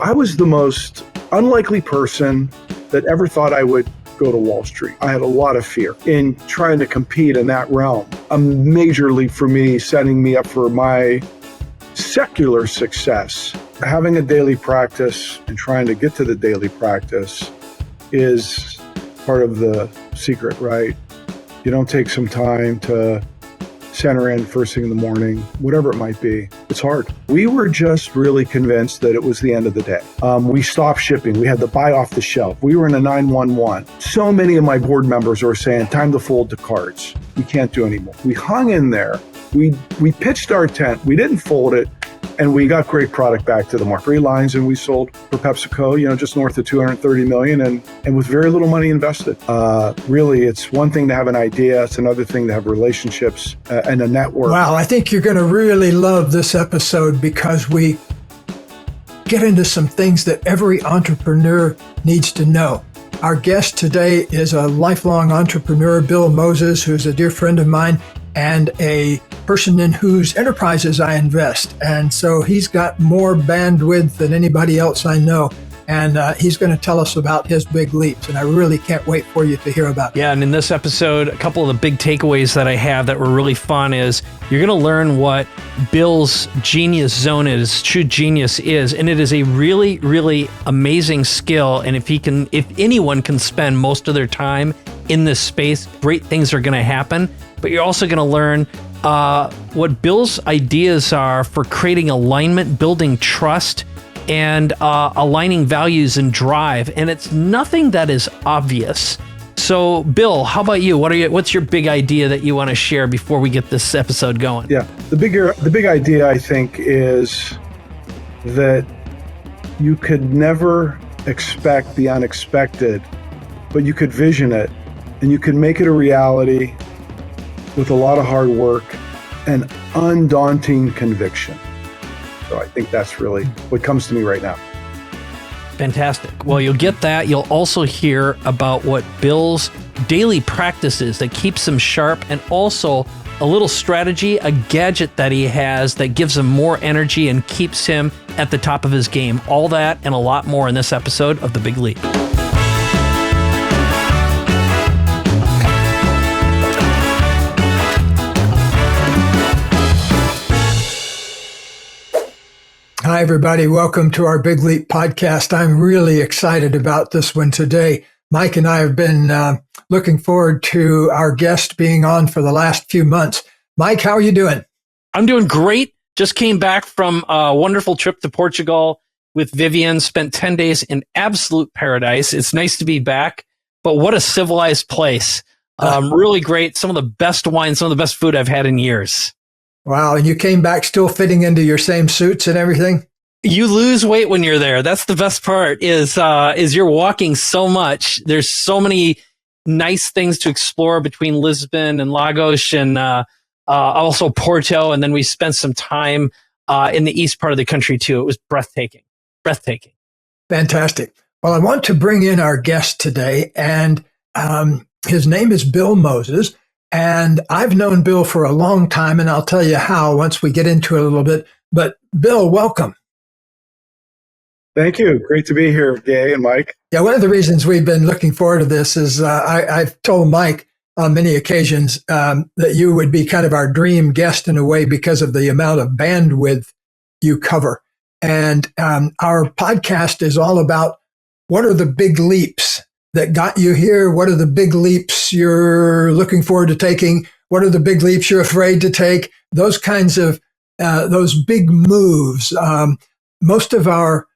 I was the most unlikely person that ever thought I would go to Wall Street. I had a lot of fear in trying to compete in that realm. A major leap for me, setting me up for my secular success. Having a daily practice and trying to get to the daily practice is part of the secret, right? You don't take some time to center in first thing in the morning, whatever it might be. It's hard. We were just really convinced that it was the end of the day. We stopped shipping. We had to buy off the shelf. We were in a 911. So many of my board members were saying, time to fold the cards. We can't do anymore. We hung in there. We pitched our tent. We didn't fold it. And we got great product back to the market. 3 lines, and we sold for PepsiCo, just north of 230 million, and with very little money invested. Really, it's one thing to have an idea. It's another thing to have relationships and a network. Wow, I think you're going to really love this episode because we get into some things that every entrepreneur needs to know. Our guest today is a lifelong entrepreneur, Bill Moses, who's a dear friend of mine and a person in whose enterprises I invest. And so he's got more bandwidth than anybody else I know. And he's going to tell us about his big leaps. And I really can't wait for you to hear about it. Yeah, and in this episode, a couple of the big takeaways that I have that were really fun is you're going to learn what Bill's genius zone is, true genius is. And it is a really, really amazing skill. And if anyone can spend most of their time in this space, great things are going to happen. But you're also going to learn what Bill's ideas are for creating alignment, building trust, and aligning values and drive. And it's nothing that is obvious. So, Bill, how about you? What's your big idea that you want to share before we get this episode going? Yeah, the big idea, I think, is that you could never expect the unexpected, but you could vision it, and you could make it a reality with a lot of hard work and undaunting conviction. So I think that's really what comes to me right now. Fantastic. Well, you'll get that. You'll also hear about what Bill's daily practice is that keeps him sharp, and also a little strategy, a gadget that he has that gives him more energy and keeps him at the top of his game. All that and a lot more in this episode of The Big Leap. Hi, everybody. Welcome to our Big Leap podcast. I'm really excited about this one today. Mike and I have been looking forward to our guest being on for the last few months. Mike, how are you doing? I'm doing great. Just came back from a wonderful trip to Portugal with Vivian, spent 10 days in absolute paradise. It's nice to be back, but what a civilized place. Really great. Some of the best wine, some of the best food I've had in years. Wow. And you came back still fitting into your same suits and everything? You lose weight when you're there. That's the best part is you're walking so much. There's so many nice things to explore between Lisbon and Lagos and also Porto. And then we spent some time in the east part of the country too. It was breathtaking. Breathtaking. Fantastic. Well, I want to bring in our guest today, and his name is Bill Moses. And I've known Bill for a long time, and I'll tell you how once we get into it a little bit. But Bill, welcome. Thank you. Great to be here, Gay and Mike. Yeah, one of the reasons we've been looking forward to this is I've told Mike on many occasions that you would be kind of our dream guest in a way because of the amount of bandwidth you cover. And our podcast is all about what are the big leaps that got you here? What are the big leaps you're looking forward to taking? What are the big leaps you're afraid to take? Those kinds of, those big moves. Most of our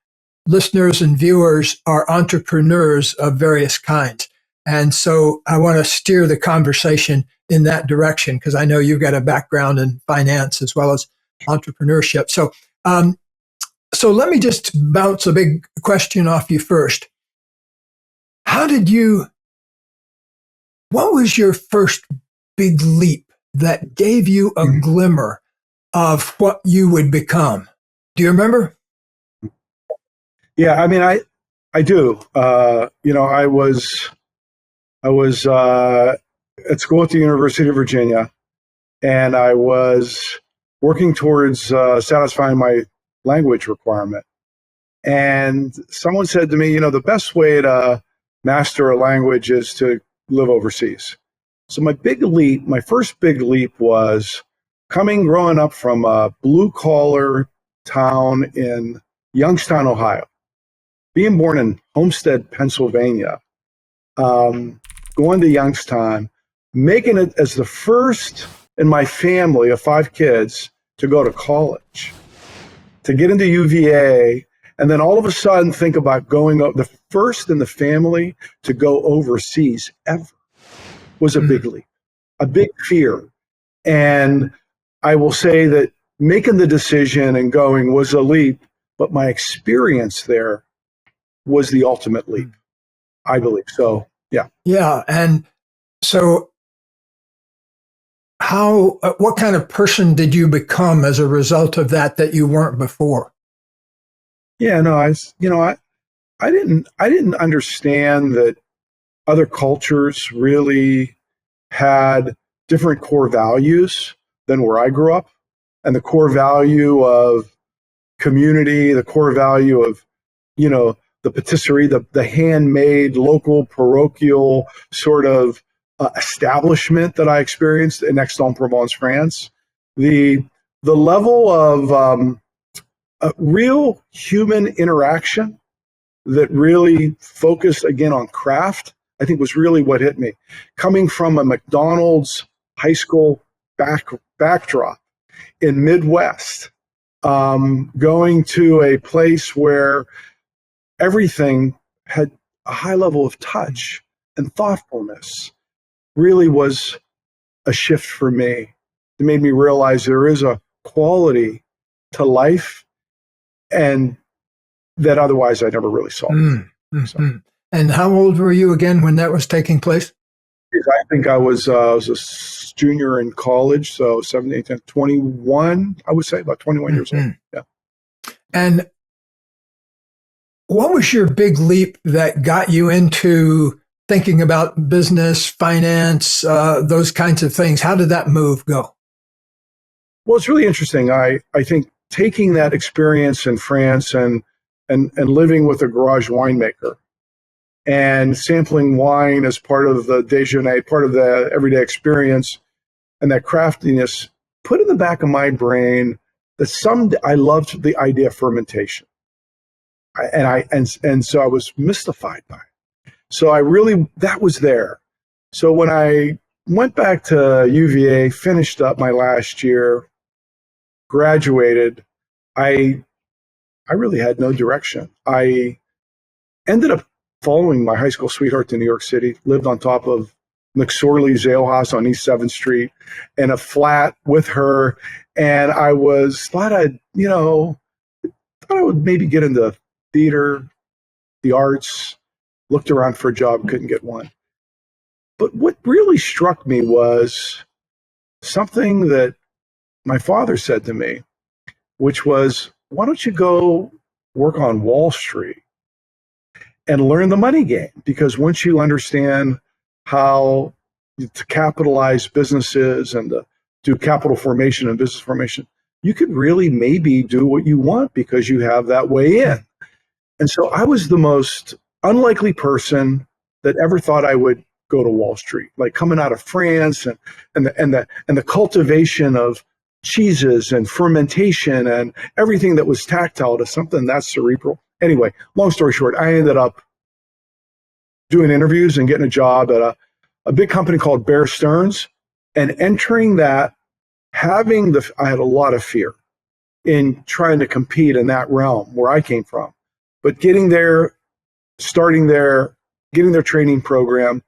listeners and viewers are entrepreneurs of various kinds. And so I want to steer the conversation in that direction because I know you've got a background in finance as well as entrepreneurship. So let me just bounce a big question off you first. What was your first big leap that gave you a glimmer of what you would become? Do you remember? Yeah, I mean, I do. I was at school at the University of Virginia, and I was working towards satisfying my language requirement. And someone said to me, the best way to master a language is to live overseas. So my first big leap was growing up from a blue collar town in Youngstown, Ohio, being born in Homestead, Pennsylvania, going to Youngstown, making it as the first in my family of 5 kids to go to college, to get into UVA, and then all of a sudden think about going the first in the family to go overseas ever was a big leap, a big fear. And I will say that making the decision and going was a leap, but my experience there was the ultimate leap, I believe. So, yeah. Yeah. And so what kind of person did you become as a result of that you weren't before? Yeah, no, I didn't understand that other cultures really had different core values than where I grew up, and the core value of community, the core value of, the patisserie, the handmade, local, parochial sort of establishment that I experienced in Aix-en-Provence, France. The level of real human interaction that really focused again on craft, I think was really what hit me. Coming from a McDonald's high school backdrop in Midwest, going to a place where everything had a high level of touch and thoughtfulness really was a shift for me. It made me realize there is a quality to life and that otherwise I never really saw. So. And how old were you again when that was taking place? I think I was a junior in college, so 17, 18, 21, I would say about 21 years old. Yeah. And what was your big leap that got you into thinking about business, finance, those kinds of things? How did that move go? Well, it's really interesting. I think taking that experience in France and living with a garage winemaker and sampling wine as part of the déjeuner, part of the everyday experience, and that craftiness put in the back of my brain that I loved the idea of fermentation. And so I was mystified by it. So that was there. So when I went back to UVA, finished up my last year, graduated, I really had no direction. I ended up following my high school sweetheart to New York City, lived on top of McSorley's Ale House on East 7th Street in a flat with her. And I thought I would maybe get into theater, the arts, looked around for a job, couldn't get one. But what really struck me was something that my father said to me, which was, why don't you go work on Wall Street and learn the money game? Because once you understand how to capitalize businesses and to do capital formation and business formation, you could really maybe do what you want because you have that way in. And so I was the most unlikely person that ever thought I would go to Wall Street, like coming out of France and the cultivation of cheeses and fermentation and everything that was tactile to something that's cerebral. Anyway, long story short, I ended up doing interviews and getting a job at a big company called Bear Stearns, and entering that, I had a lot of fear in trying to compete in that realm where I came from. But getting there, starting there, getting their training program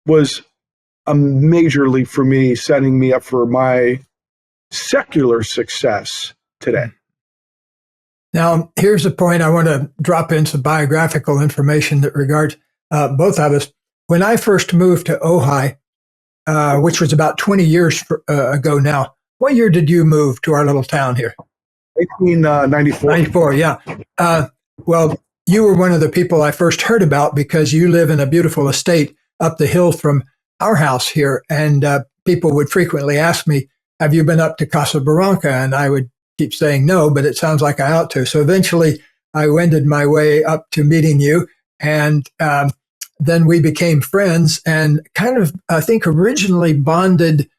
was a major leap for me, setting me up for my secular success today. Now, here's a point I want to drop in some biographical information that regards both of us. When I first moved to Ojai, which was about 20 years ago now, what year did you move to our little town here? 1994. 94, yeah. Well, you were one of the people I first heard about because you live in a beautiful estate up the hill from our house here. And people would frequently ask me, have you been up to Casa Barranca? And I would keep saying no, but it sounds like I ought to. So eventually I wended my way up to meeting you. And then we became friends and kind of, I think, originally bonded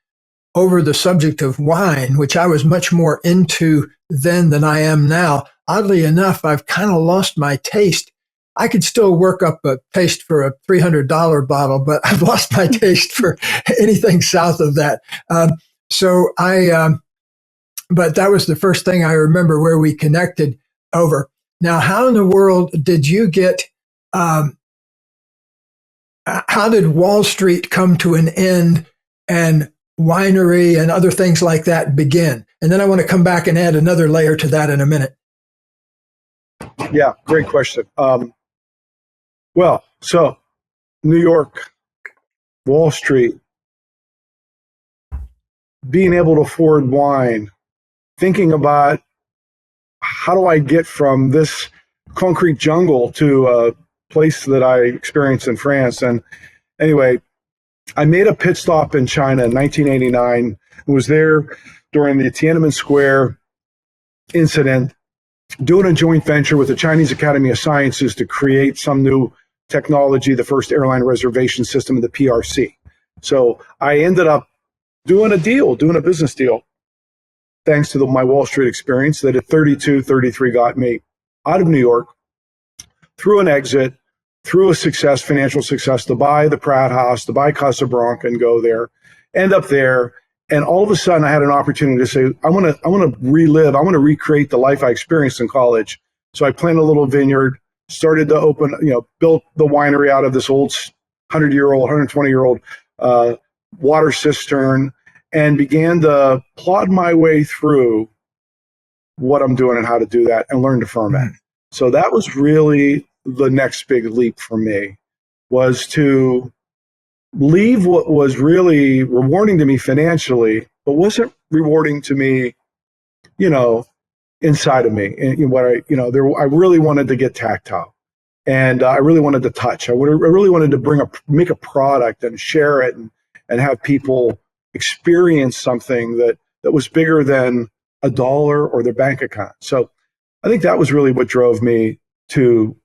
over the subject of wine, which I was much more into then than I am now. Oddly enough, I've kind of lost my taste. I could still work up a taste for a $300 bottle, but I've lost my taste for anything south of that. But that was the first thing I remember where we connected over. Now, how in the world did you get, how did Wall Street come to an end and winery and other things like that begin? And then I want to come back and add another layer to that in a minute. Yeah, great question. So New York, Wall Street, being able to afford wine, thinking about how do I get from this concrete jungle to a place that I experienced in France. And anyway, I made a pit stop in China in 1989 and was there during the Tiananmen Square incident, doing a joint venture with the Chinese Academy of Sciences to create some new technology, the first airline reservation system in the PRC. So I ended up doing a business deal, thanks to my Wall Street experience, that at 32, 33 got me out of New York, through an exit, through a financial success, to buy the Pratt House, to buy Casablanca and go there, end up there. And all of a sudden I had an opportunity to say, I want to recreate the life I experienced in college. So I planted a little vineyard, started to open, built the winery out of this old 100-year-old, 120-year-old water cistern, and began to plod my way through what I'm doing and how to do that and learn to ferment. So that was really the next big leap for me, was to leave what was really rewarding to me financially, but wasn't rewarding to me, inside of me. And I really wanted to get tactile, and I really wanted to touch. I really wanted to make a product and share it and have people experience something that was bigger than a dollar or their bank account. So I think that was really what drove me to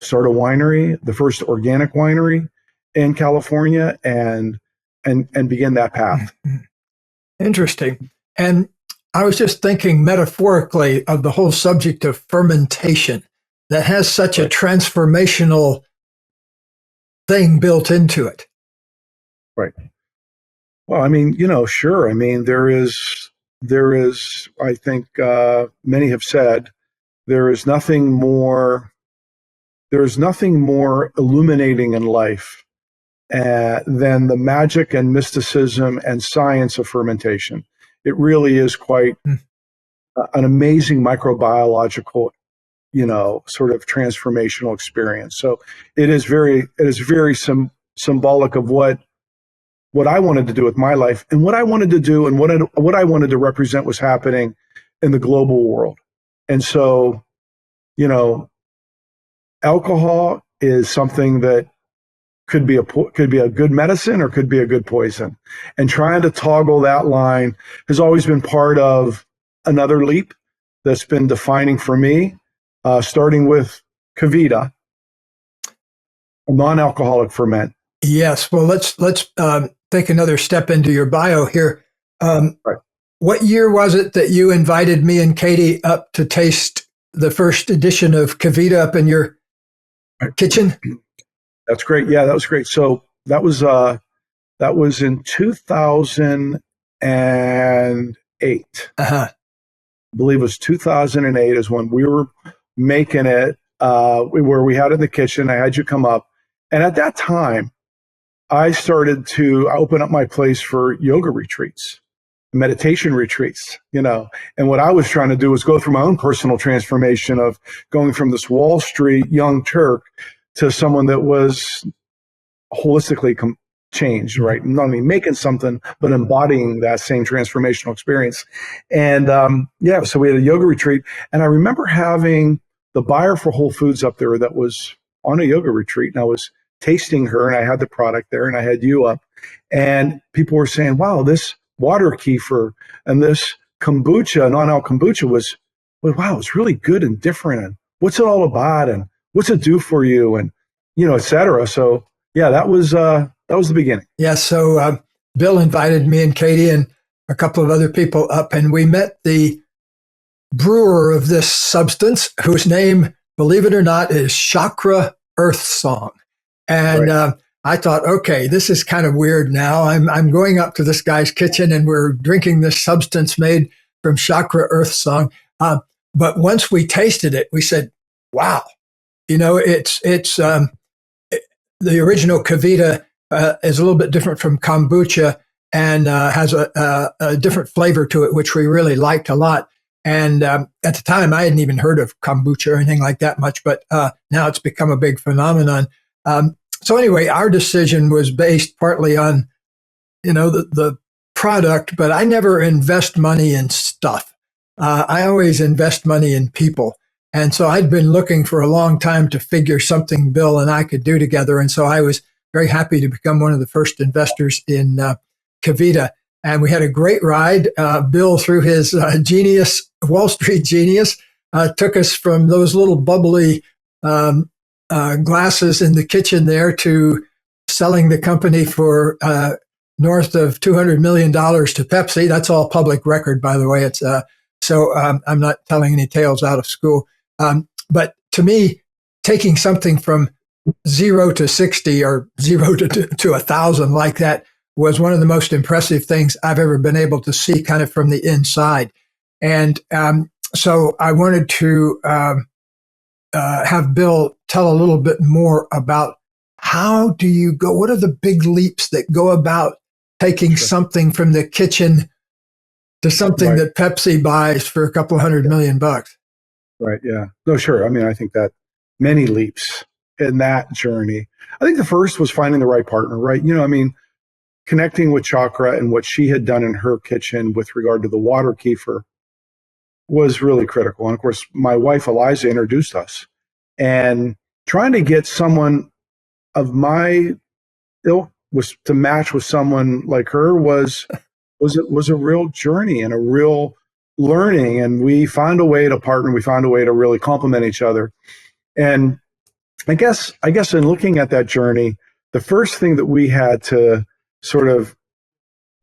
start a winery, the first organic winery in California, and begin that path. Interesting. And I was just thinking metaphorically of the whole subject of fermentation that has such a transformational thing built into it. Right. Well, I mean, sure. I mean, there is, I think many have said, there is nothing more illuminating in life than the magic and mysticism and science of fermentation. It really is quite an amazing microbiological, sort of transformational experience. So it is very symbolic of what I wanted to do with my life, and what I wanted to do, and what I wanted to represent was happening in the global world. And so, alcohol is something that could be a good medicine or could be a good poison. And trying to toggle that line has always been part of another leap that's been defining for me, starting with Kevita, a non-alcoholic ferment. Yes. Well, let's take another step into your bio here. Right. What year was it that you invited me and Katie up to taste the first edition of Kevita up in your kitchen? That's great. Yeah, that was great. So that was in 2008. I believe it was 2008 is when we were making it, where we had it in the kitchen. I had you come up, and at that time, I started to open up my place for yoga retreats, meditation retreats, and what I was trying to do was go through my own personal transformation of going from this Wall Street young Turk to someone that was holistically changed, right? Not only making something, but embodying that same transformational experience. And so we had a yoga retreat, and I remember having the buyer for Whole Foods up there that was on a yoga retreat, and I was tasting her, and I had the product there, and I had you up, and people were saying, wow, this water kefir and this kombucha, non-alc kombucha was well, wow, it's really good and different. And what's it all about? And what's it do for you? And, et cetera. So yeah, that was the beginning. Yeah. So Bill invited me and Katie and a couple of other people up, and we met the brewer of this substance, whose name, believe it or not, is Chakra Earth Song. And Right. I thought, okay, this is kind of weird now. I'm going up to this guy's kitchen and we're drinking this substance made from Chakra Earth Song. But once we tasted it, we said, wow, it's the original Kevita is a little bit different from kombucha and has a different flavor to it, which we really liked a lot. And at the time, I hadn't even heard of kombucha or anything like that much, but now it's become a big phenomenon. So anyway, our decision was based partly on, the product, but I never invest money in stuff. I always invest money in people. And so I'd been looking for a long time to figure something Bill and I could do together. And so I was very happy to become one of the first investors in Kevita. And we had a great ride. Bill, through his Wall Street genius, took us from those little bubbly glasses in the kitchen there to selling the company for north of $200 million to Pepsi. That's all public record, by the way. It's so I'm not telling any tales out of school. But to me, taking something from 0 to 60 or 0 to 1,000 like that was one of the most impressive things I've ever been able to see kind of from the inside. And so I wanted to have Bill tell a little bit more about how do you go, what are the big leaps that go about taking something from the kitchen to something that Pepsi buys for a couple $100 million? Right. Yeah. No, sure. I mean, I think that many leaps in that journey. I think the first was finding the right partner, right? Connecting with Chakra and what she had done in her kitchen with regard to the water kefir was really critical. And of course, my wife, Eliza, introduced us, and trying to get someone of my ilk was to match with someone like her was a real journey and a real learning. And we found a way to partner. We found a way to really complement each other. And I guess in looking at that journey, the first thing that we had to sort of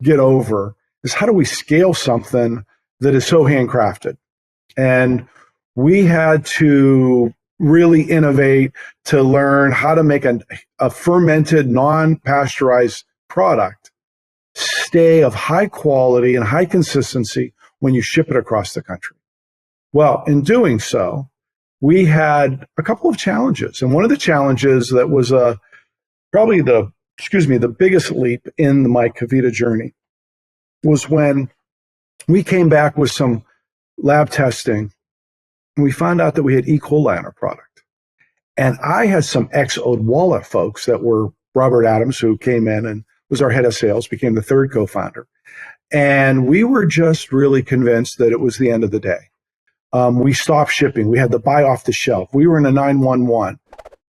get over is how do we scale something that is so handcrafted? And we had to really innovate to learn how to make a fermented, non-pasteurized product stay of high quality and high consistency when you ship it across the country. Well, in doing so, we had a couple of challenges. And one of the challenges that was probably the biggest leap in my Kevita journey was when we came back with some lab testing and we found out that we had E. coli in our product. And I had some ex-Odwalla folks that were Robert Adams, who came in and was our head of sales, became the third co-founder. And we were just really convinced that it was the end of the day. We stopped shipping. We had to buy off the shelf. We were in a 911.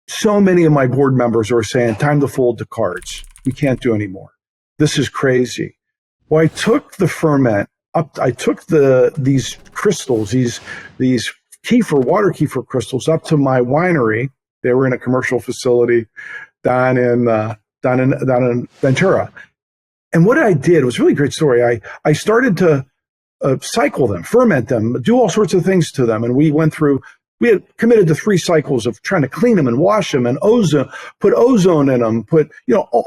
So many of my board members were saying, time to fold the cards. We can't do anymore. This is crazy. Well, I took the ferment up. I took these crystals, these water kefir crystals up to my winery. They were in a commercial facility down in Ventura. And what I did was a really great story. I started to cycle them, ferment them, do all sorts of things to them. And we had committed to 3 cycles of trying to clean them and wash them and put ozone in them, put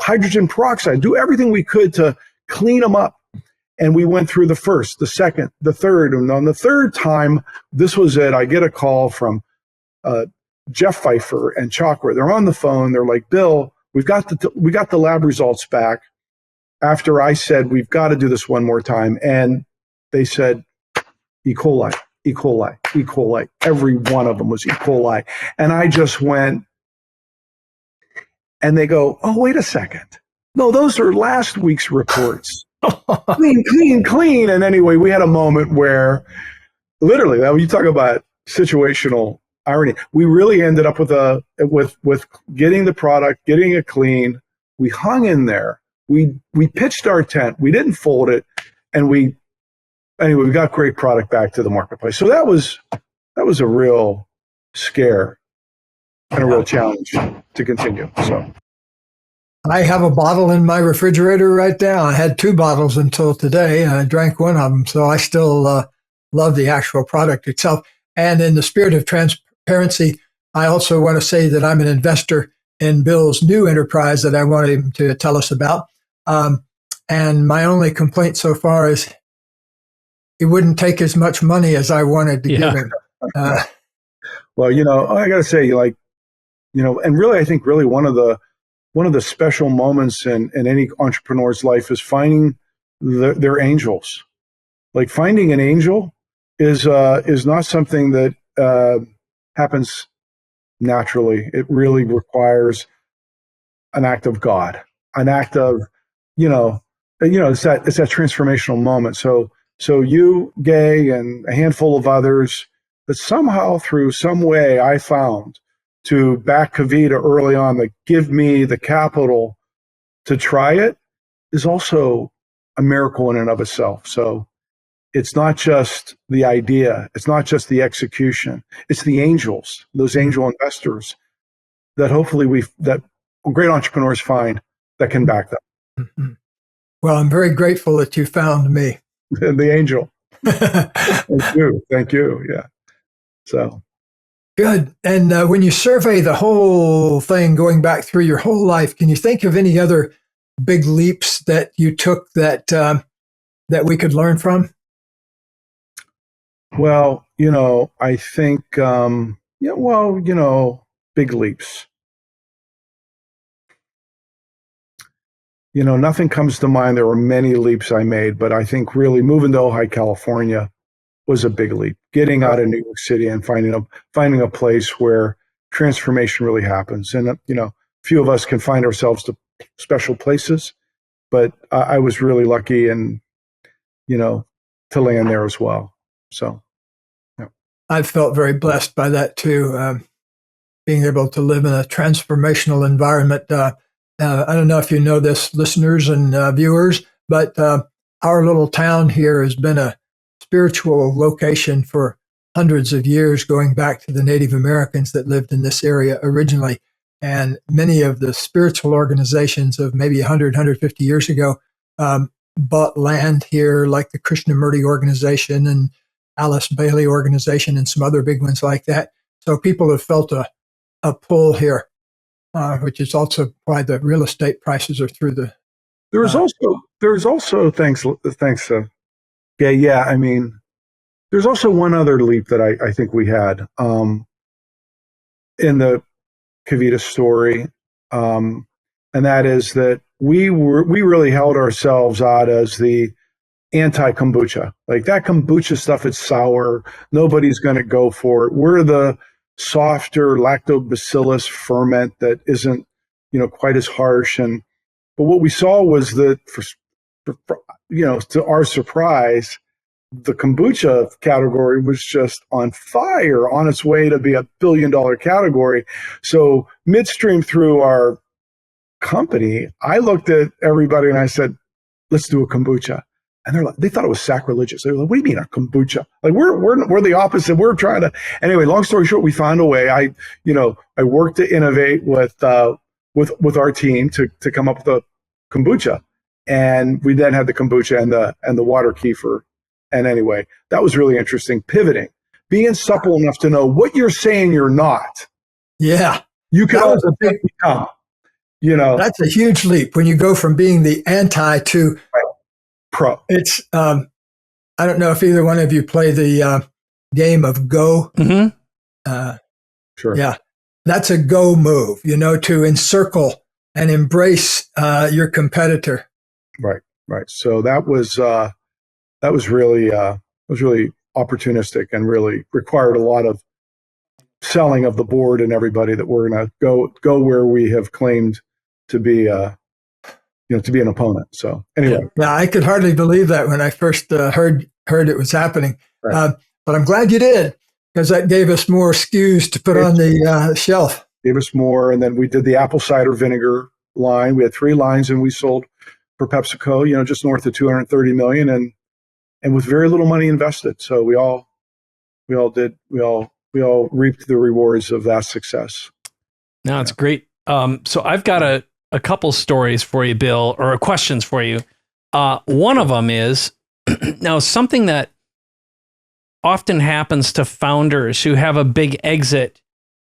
hydrogen peroxide, do everything we could to clean them up. And we went through the first, the second, the third. And on the third time, this was it. I get a call from Jeff Pfeiffer and Chakra. They're on the phone. They're like, Bill, we got the lab results back after I said, we've got to do this one more time. And they said, E. coli, E. coli, E. coli. Every one of them was E. coli. And I just went, and they go, oh, wait a second. No, those are last week's reports. Clean. And anyway, we had a moment where literally, when you talk about situational irony, we really ended up with getting the product, getting it clean. We hung in there. We pitched our tent. We didn't fold it. And we anyway, we got great product back to the marketplace. So that was a real scare and a real challenge to continue. So I have a bottle in my refrigerator right now. I had 2 bottles until today. I drank one of them, so I still love the actual product itself. And in the spirit of transparency, I also want to say that I'm an investor in Bill's new enterprise that I wanted him to tell us about. And my only complaint so far is he wouldn't take as much money as I wanted to give him. Well, I got to say, and really, I think really one of the special moments in any entrepreneur's life is finding their angels. Like finding an angel is not something that happens naturally. It really requires an act of God, an act of, it's that transformational moment. So you, Gay, and a handful of others that somehow through some way I found to back Kevita early on, that give me the capital to try it, is also a miracle in and of itself. So it's not just the idea, it's not just the execution, it's the angels, those angel investors that hopefully that great entrepreneurs find that can back them. Mm-hmm. Well, I'm very grateful that you found me. The angel. Thank you. Yeah. So. Good. And when you survey the whole thing, going back through your whole life, can you think of any other big leaps that you took that we could learn from? Well, I think, big leaps. Nothing comes to mind. There were many leaps I made, but I think really moving to Ojai, California was a big leap. Getting out of New York City and finding a place where transformation really happens. And, few of us can find ourselves to special places, but I was really lucky and, to land there as well. So, yeah. I've felt very blessed by that too. Being able to live in a transformational environment. I don't know if you know this, listeners and viewers, but our little town here has been a spiritual location for hundreds of years, going back to the Native Americans that lived in this area originally. And many of the spiritual organizations of maybe 100, 150 years ago bought land here, like the Krishnamurti organization and Alice Bailey organization and some other big ones like that. So people have felt a pull here, which is also why the real estate prices are through the. There's also thanks. Yeah. I mean, there's also one other leap that I think we had in the Kevita story, and that is that we really held ourselves out as the anti-kombucha. Like that kombucha stuff, it's sour. Nobody's going to go for it. We're the softer lactobacillus ferment that isn't, quite as harsh. But what we saw was that to our surprise, the kombucha category was just on fire, on its way to be $1 billion category. So midstream through our company, I looked at everybody and I said, let's do a kombucha. And they thought it was sacrilegious. They were like, what do you mean a kombucha? Like we're the opposite. We're trying to, anyway, long story short, we found a way. I worked to innovate with our team to come up with a kombucha. And we then had the kombucha and the water kefir. And anyway, that was really interesting. Pivoting, being supple enough to know what you're saying you're not. Yeah. You can also become, That's a huge leap when you go from being the anti to pro. It's, I don't know if either one of you play the game of Go. Mm-hmm. Sure. Yeah. That's a go move, to encircle and embrace your competitor. Right. So that was really opportunistic and really required a lot of selling of the board and everybody that we're going to go where we have claimed to be to be an opponent. So anyway, yeah, I could hardly believe that when I first heard it was happening. Right. But I'm glad you did, because that gave us more SKUs to put on the shelf. Gave us more, and then we did the apple cider vinegar line. We had 3 lines, and we sold for PepsiCo, just north of $230 million, and and with very little money invested. So we all reaped the rewards of that success. No, it's great. So I've got a couple stories for you, Bill, or questions for you. One of them is now something that often happens to founders who have a big exit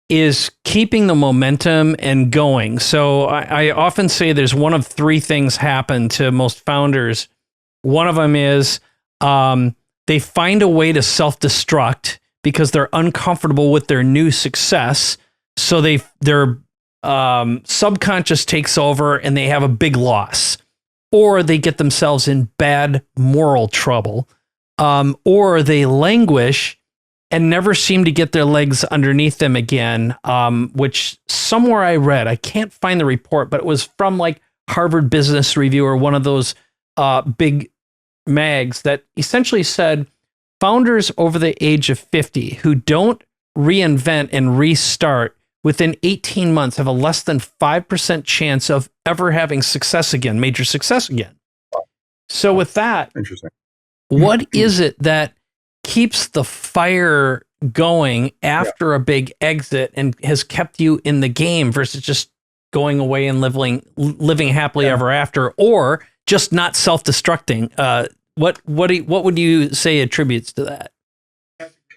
is keeping the momentum and going. So I often say there's one of three things happen to most founders. One of them is they find a way to self-destruct because they're uncomfortable with their new success. So their subconscious takes over and they have a big loss, or they get themselves in bad moral trouble, or they languish and never seem to get their legs underneath them again, which somewhere I read, I can't find the report, but it was from like Harvard Business Review or one of those big mags that essentially said founders over the age of 50 who don't reinvent and restart within 18 months have a less than 5% chance of ever having success again, major success again. So with that, interesting. What is it that keeps the fire going after a big exit and has kept you in the game versus just going away and living happily ever after, or just not self-destructing? What would you say attributes to that?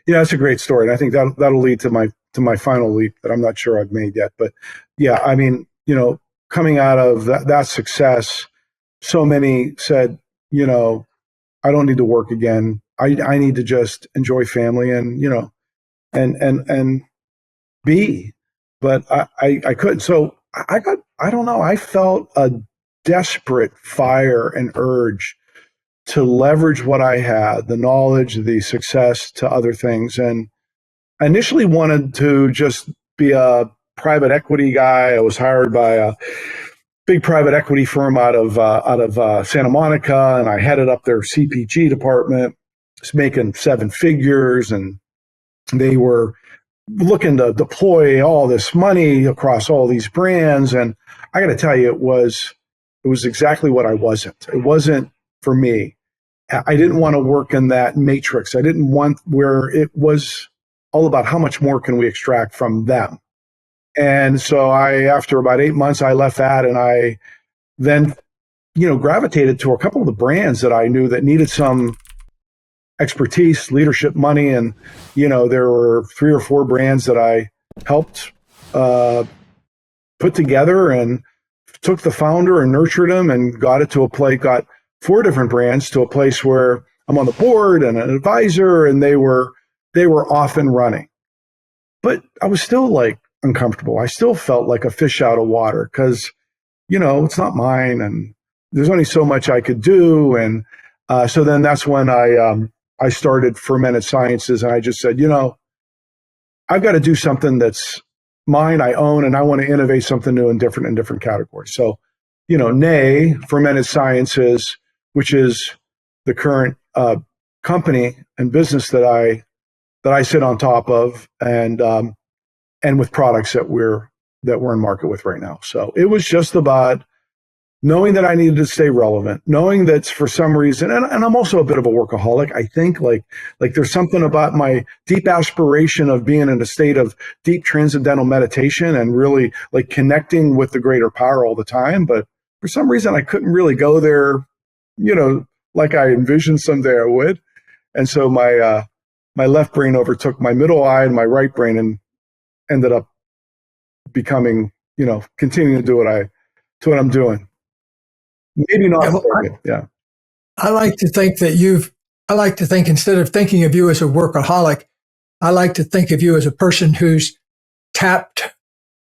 Yeah, that's a great story, and I think that'll lead to my final leap that I'm not sure I've made yet. But yeah, I mean, coming out of that success, so many said, I don't need to work again. I need to just enjoy family and and be. But I couldn't. So I don't know. I felt a desperate fire and urge to leverage what I had, the knowledge, the success, to other things. And I initially wanted to just be a private equity guy. I was hired by a big private equity firm out of Santa Monica, and I headed up their CPG department. Was making 7 figures, and they were looking to deploy all this money across all these brands. And I got to tell you, it was exactly what I wasn't. It wasn't for me. I didn't want to work in that matrix. I didn't want where it was all about how much more can we extract from them. And so after about 8 months, I left that, and I then, gravitated to a couple of the brands that I knew that needed some expertise, leadership, money. And, there were 3 or 4 brands that I helped put together and took the founder and nurtured him and got 4 different brands to a place where I'm on the board and an advisor, and they were off and running. But I was still uncomfortable. I still felt like a fish out of water because, it's not mine, and there's only so much I could do. And so then that's when I started Fermented Sciences, and I just said, I've got to do something that's mine, I own, and I want to innovate something new and different in different categories. So, NAY, Fermented Sciences, which is the current company and business that I sit on top of, and with products that we're in market with right now. So it was just about knowing that I needed to stay relevant, knowing that for some reason, and I'm also a bit of a workaholic. I think like there's something about my deep aspiration of being in a state of deep transcendental meditation and really connecting with the greater power all the time. But for some reason, I couldn't really go there, like I envisioned someday I would. And so my left brain overtook my middle eye and my right brain, and ended up becoming, continuing to do what I'm doing. Maybe not. I like to think instead of thinking of you as a workaholic, I like to think of you as a person who's tapped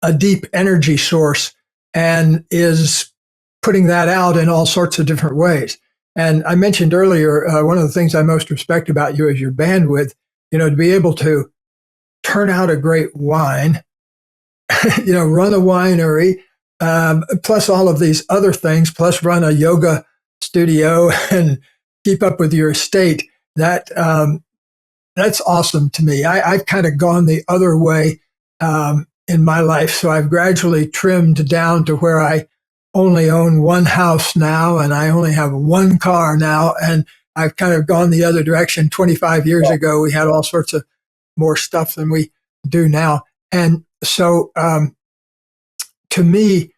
a deep energy source and is putting that out in all sorts of different ways. And I mentioned earlier, one of the things I most respect about you is your bandwidth, to be able to turn out a great wine, run a winery, plus all of these other things, plus run a yoga studio and keep up with your estate. That's awesome to me. I've kind of gone the other way in my life. So I've gradually trimmed down to where I only own one house now, and I only have one car now. And I've kind of gone the other direction. 25 years ago, we had all sorts of more stuff than we do now. And so, to me,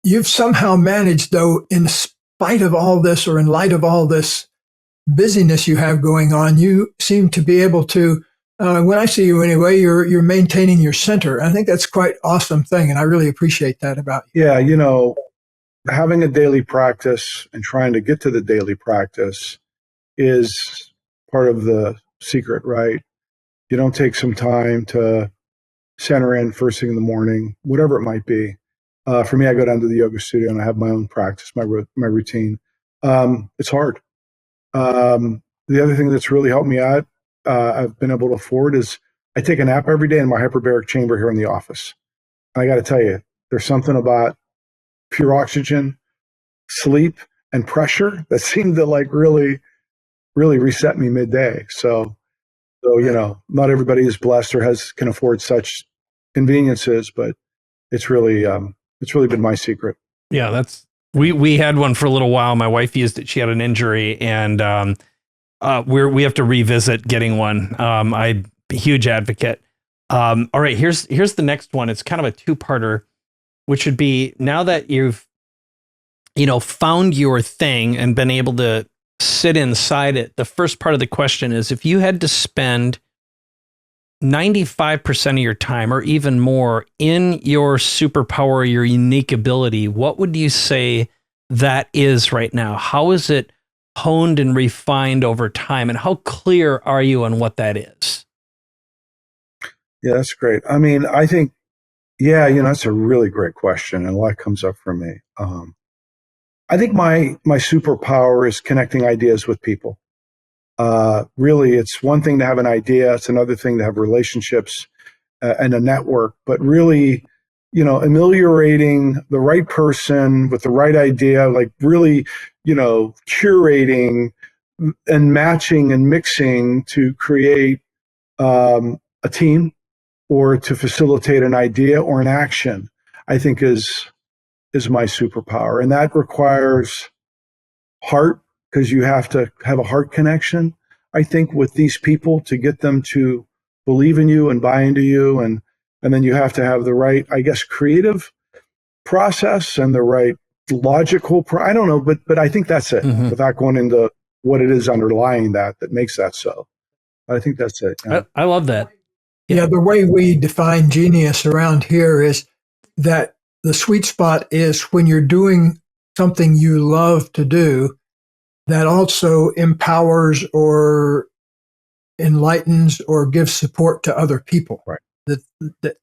you've somehow managed, though, in spite of all this, or in light of all this busyness you have going on, you seem to be able to, when I see you anyway, you're maintaining your center. I think that's quite awesome thing, and I really appreciate that about you. Yeah, having a daily practice and trying to get to the daily practice is part of the secret, right? You don't take some time to center in first thing in the morning, whatever it might be. For me, I go down to the yoga studio and I have my own practice, my routine. It's hard. The other thing that's really helped me out, I've been able to afford, is I take a nap every day in my hyperbaric chamber here in the office. And I got to tell you, there's something about pure oxygen, sleep, and pressure that seem to really reset me midday. So not everybody is blessed or can afford such conveniences, but it's really been my secret. Yeah, we had one for a little while. My wife used it. She had an injury, and we have to revisit getting one. I'm a huge advocate. All right, here's the next one. It's kind of a two-parter, which would be, now that you've found your thing and been able to sit inside it, the first part of the question is, if you had to spend 95% of your time or even more in your superpower, your unique ability, what would you say that is right now? How is it honed and refined over time, and how clear are you on what that is? Yeah, that's great. I mean, I think, that's a really great question, and a lot comes up for me. I think my superpower is connecting ideas with people. Really, it's one thing to have an idea. It's another thing to have relationships and a network. But really, ameliorating the right person with the right idea, like really, curating and matching and mixing to create a team or to facilitate an idea or an action, I think is my superpower. And that requires heart, because you have to have a heart connection, I think, with these people to get them to believe in you and buy into you. And then you have to have the right, I guess, creative process and the right logical, I don't know, but I think that's it, without going into what it is underlying that makes that so. But I think that's it. Yeah. I love that. Yeah, the way we define genius around here is that the sweet spot is when you're doing something you love to do that also empowers or enlightens or gives support to other people. Right. That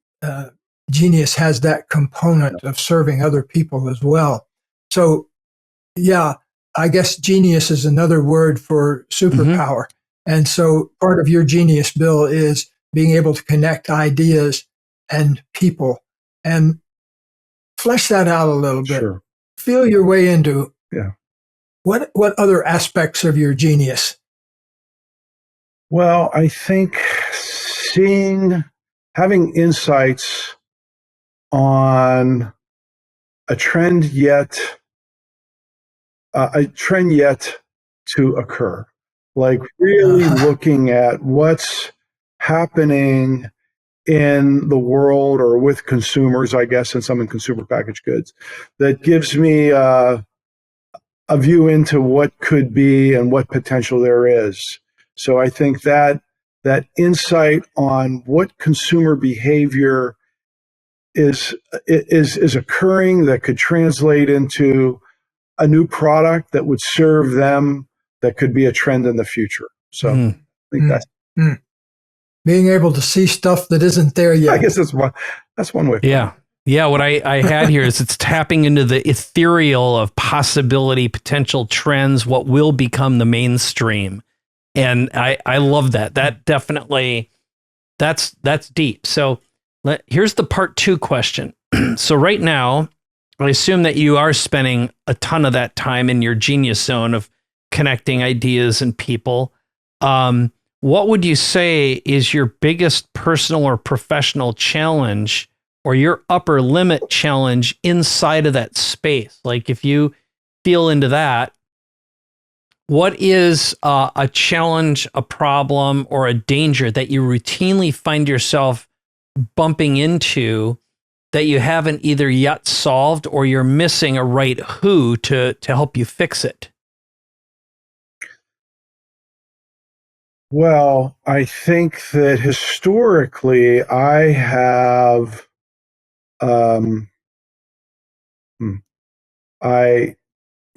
genius has that component of serving other people as well. So, yeah, I guess genius is another word for superpower. And so part of your genius, Bill, is being able to connect ideas and people and flesh that out a little bit. Sure. Feel your way into what other aspects of your genius? Well, I think having insights on a trend yet to occur, like really looking at what's happening in the world or with consumers, I guess, and some in consumer packaged goods, that gives me a view into what could be and what potential there is. So I think that insight on what consumer behavior is occurring that could translate into a new product that would serve them, that could be a trend in the future. So I think that's being able to see stuff that isn't there yet. I guess that's one way. Yeah. Yeah, what I had here is it's tapping into the ethereal of possibility, potential trends, what will become the mainstream. And I love that. That definitely, that's deep. So here's the part 2 question. So right now, I assume that you are spending a ton of that time in your genius zone of connecting ideas and people. What would you say is your biggest personal or professional challenge, or your upper limit challenge inside of that space? Like, if you feel into that, What is a challenge, a problem, or a danger that you routinely find yourself bumping into that you haven't either yet solved or you're missing a right who to help you fix it? Well, I think that historically I have, um,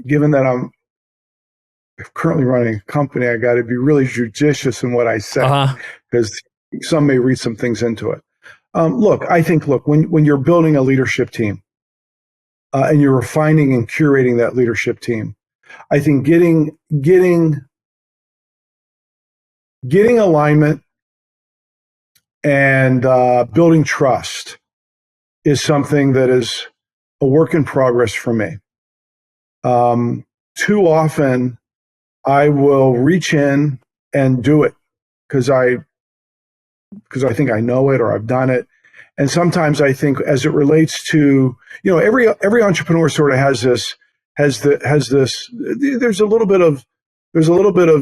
given that I'm currently running a company, I got to be really judicious in what I say because some may read some things into it. Look, when you're building a leadership team and you're refining and curating that leadership team, I think getting alignment and building trust is something that is a work in progress for me. Too often, I will reach in and do it because I think I know it or I've done it. And sometimes I think, as it relates to, every entrepreneur sort of has this. There's a little bit of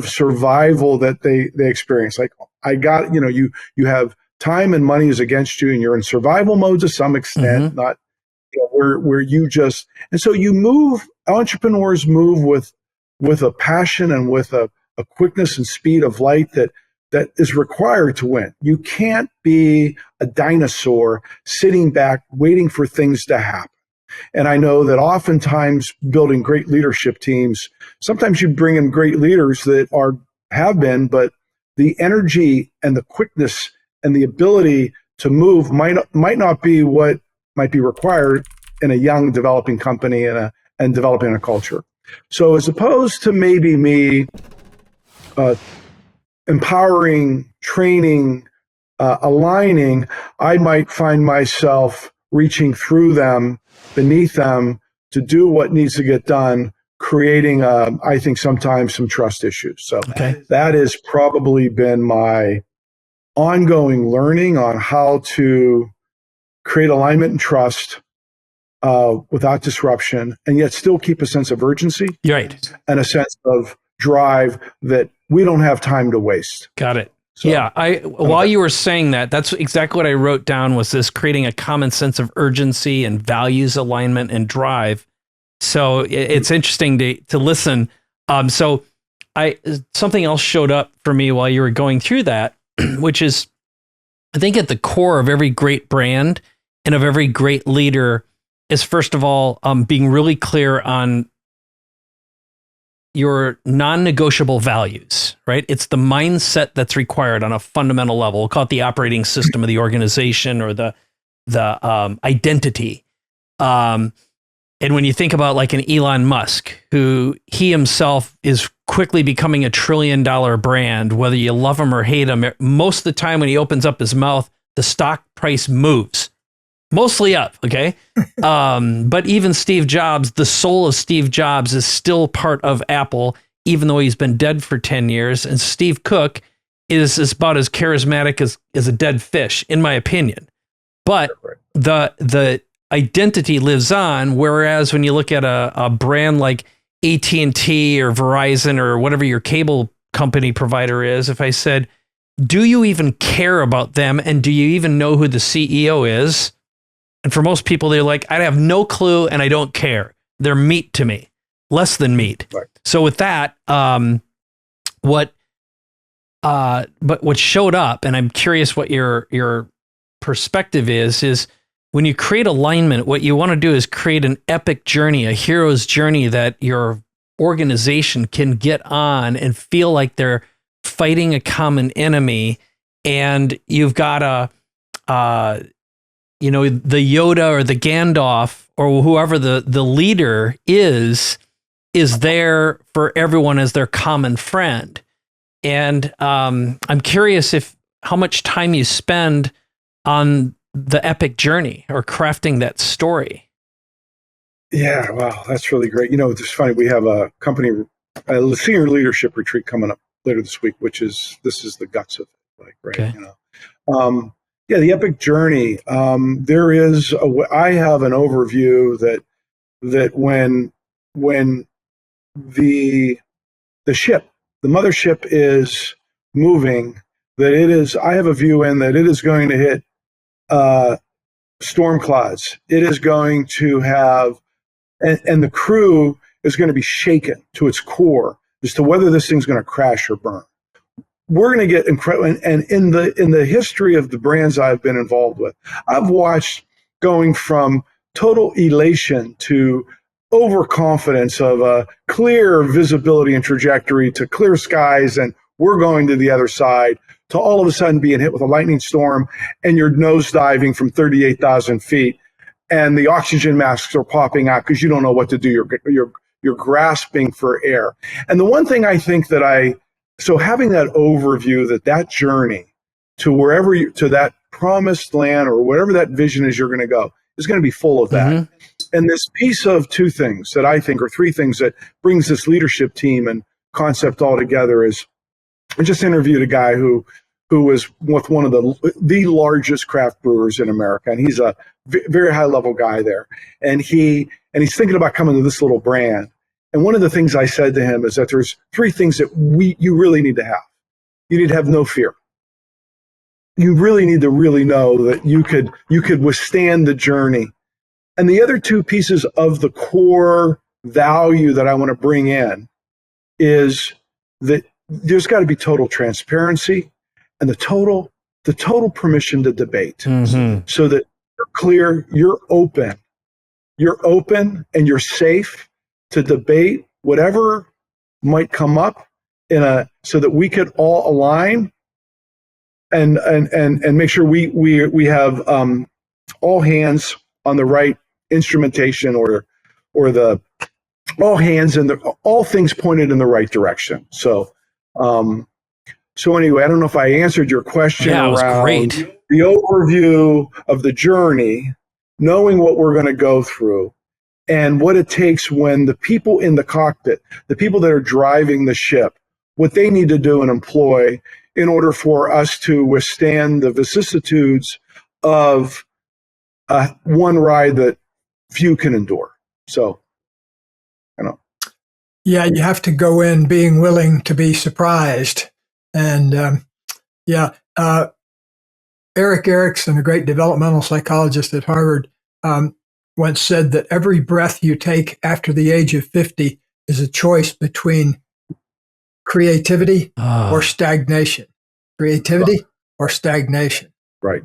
survival that they experience. Like you have time and money is against you, and you're in survival mode to some extent. Not where you just, and so entrepreneurs move with a passion and with a quickness and speed of light that is required to win. You can't be a dinosaur sitting back waiting for things to happen. And I know that oftentimes building great leadership teams, sometimes you bring in great leaders that have been, but the energy and the quickness and the ability to move might not be what might be required in a young developing company and developing a culture. So as opposed to maybe me empowering, training, aligning, I might find myself reaching through them, beneath them, to do what needs to get done, creating, I think, sometimes some trust issues. So that has probably been my ongoing learning on how to create alignment and trust without disruption, and yet still keep a sense of urgency, right, and a sense of drive that we don't have time to waste. Got it. So, yeah, while you were saying that, that's exactly what I wrote down, was this creating a common sense of urgency and values alignment and drive. So it's interesting to listen. So something else showed up for me while you were going through that, which is, I think at the core of every great brand and of every great leader is, first of all, being really clear on your non-negotiable values, right? It's the mindset that's required on a fundamental level. We'll call it the operating system of the organization, or the identity. And when you think about like an Elon Musk, who he himself is quickly becoming $1 trillion brand, whether you love him or hate him, most of the time when he opens up his mouth, the stock price moves. Mostly up, okay? But even Steve Jobs, the soul of Steve Jobs is still part of Apple, even though he's been dead for 10 years. And Steve Cook is about as charismatic as a dead fish, in my opinion. But the identity lives on, whereas when you look at a brand like AT&T or Verizon or whatever your cable company provider is, if I said, do you even care about them, and do you even know who the CEO is? And for most people, they're like, I have no clue and I don't care. They're meat to me, less than meat. Right. So with that, what showed up, and I'm curious what your perspective is when you create alignment, what you want to do is create an epic journey, a hero's journey that your organization can get on and feel like they're fighting a common enemy. And you've got the Yoda or the Gandalf or whoever the leader is there for everyone as their common friend. And I'm curious how much time you spend on the epic journey or crafting that story. Yeah, wow, that's really great. It's funny, we have a senior leadership retreat coming up later this week, this is the guts of it, like, right? Okay. Yeah, the epic journey. I have an overview that when the the ship, the mothership is moving, that it is, I have a view in that it is going to hit storm clouds. It is going to have, and the crew is going to be shaken to its core as to whether this thing's going to crash or burn. We're going to get incredible. And in the history of the brands I've been involved with, I've watched going from total elation to overconfidence of a clear visibility and trajectory to clear skies and we're going to the other side, to all of a sudden being hit with a lightning storm and you're nose diving from 38,000 feet and the oxygen masks are popping out because you don't know what to do. You're grasping for air. And the one thing I think that so having that overview, that journey to wherever to that promised land or whatever that vision is you're going to go is going to be full of that. Mm-hmm. And this piece of two things that I think are three things that brings this leadership team and concept all together is, I just interviewed a guy who was with one of the largest craft brewers in America, and he's a very high level guy there. And he's thinking about coming to this little brand. And one of the things I said to him is that there's three things that you really need to have. You need to have no fear. You really need to really know that you could withstand the journey. And the other two pieces of the core value that I want to bring in is that there's got to be total transparency and the total permission to debate, so that you're clear, you're open and you're safe to debate whatever might come up so that we could all align and make sure we have all hands on the right instrumentation or the all hands and all things pointed in the right direction. So anyway, I don't know if I answered your question around the overview of the journey, knowing what we're going to go through and what it takes when the people in the cockpit, the people that are driving the ship, what they need to do and employ in order for us to withstand the vicissitudes of one ride that few can endure. So, Yeah, you have to go in being willing to be surprised. And Eric Erickson, a great developmental psychologist at Harvard, once said that every breath you take after the age of 50 is a choice between creativity or stagnation. Creativity or stagnation. Right.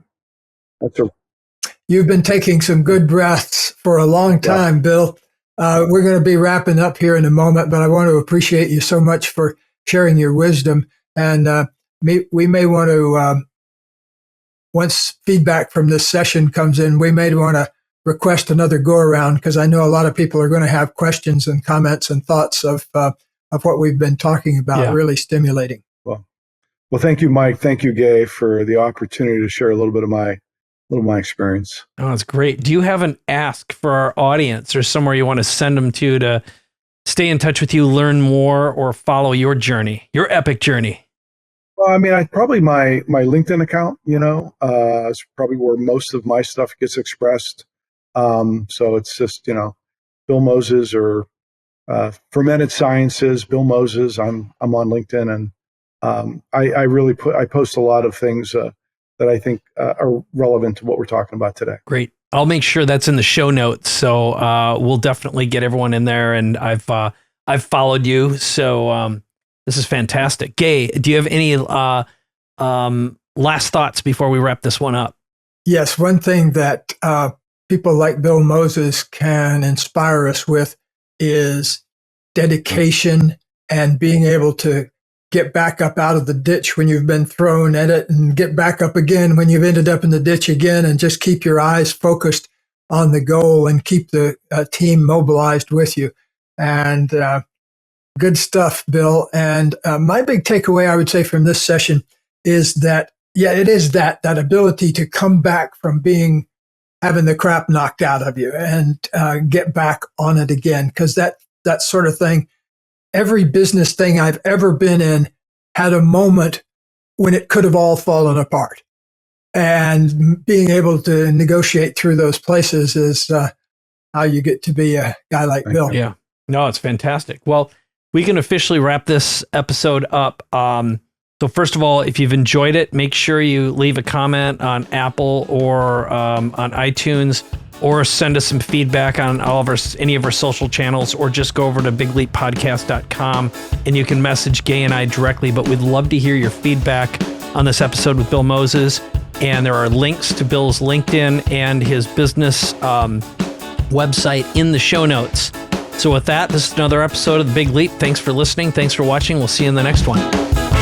You've been taking some good breaths for a long time, Bill. We're going to be wrapping up here in a moment, but I want to appreciate you so much for sharing your wisdom. And we may want to, once feedback from this session comes in, we may want to request another go around, because I know a lot of people are going to have questions and comments and thoughts of what we've been talking about. Yeah. Really stimulating. Well, thank you, Mike. Thank you, Gay, for the opportunity to share a little bit of my experience. Oh, that's great. Do you have an ask for our audience or somewhere you want to send them to stay in touch with you, learn more, or follow your journey, your epic journey? Well, I mean, probably my LinkedIn account, is probably where most of my stuff gets expressed. So it's just, Bill Moses or Fermented Sciences, Bill Moses. I'm on LinkedIn, and I post a lot of things that I think are relevant to what we're talking about today. Great. I'll make sure that's in the show notes. So we'll definitely get everyone in there. And I've followed you. So this is fantastic. Gay, do you have any last thoughts before we wrap this one up? Yes. One thing that people like Bill Moses can inspire us with is dedication and being able to get back up out of the ditch when you've been thrown at it, and get back up again when you've ended up in the ditch again, and just keep your eyes focused on the goal and keep the team mobilized with you. And good stuff, Bill. And my big takeaway, I would say, from this session is that, it is that ability to come back from having the crap knocked out of you and get back on it again. Because that sort of thing, every business thing I've ever been in had a moment when it could have all fallen apart. And being able to negotiate through those places is how you get to be a guy like Bill. Yeah. No, it's fantastic. Well, we can officially wrap this episode up. So first of all, if you've enjoyed it, make sure you leave a comment on Apple or on iTunes, or send us some feedback on any of our social channels, or just go over to bigleappodcast.com and you can message Gay and I directly. But we'd love to hear your feedback on this episode with Bill Moses. And there are links to Bill's LinkedIn and his business website in the show notes. So with that, this is another episode of The Big Leap. Thanks for listening. Thanks for watching. We'll see you in the next one.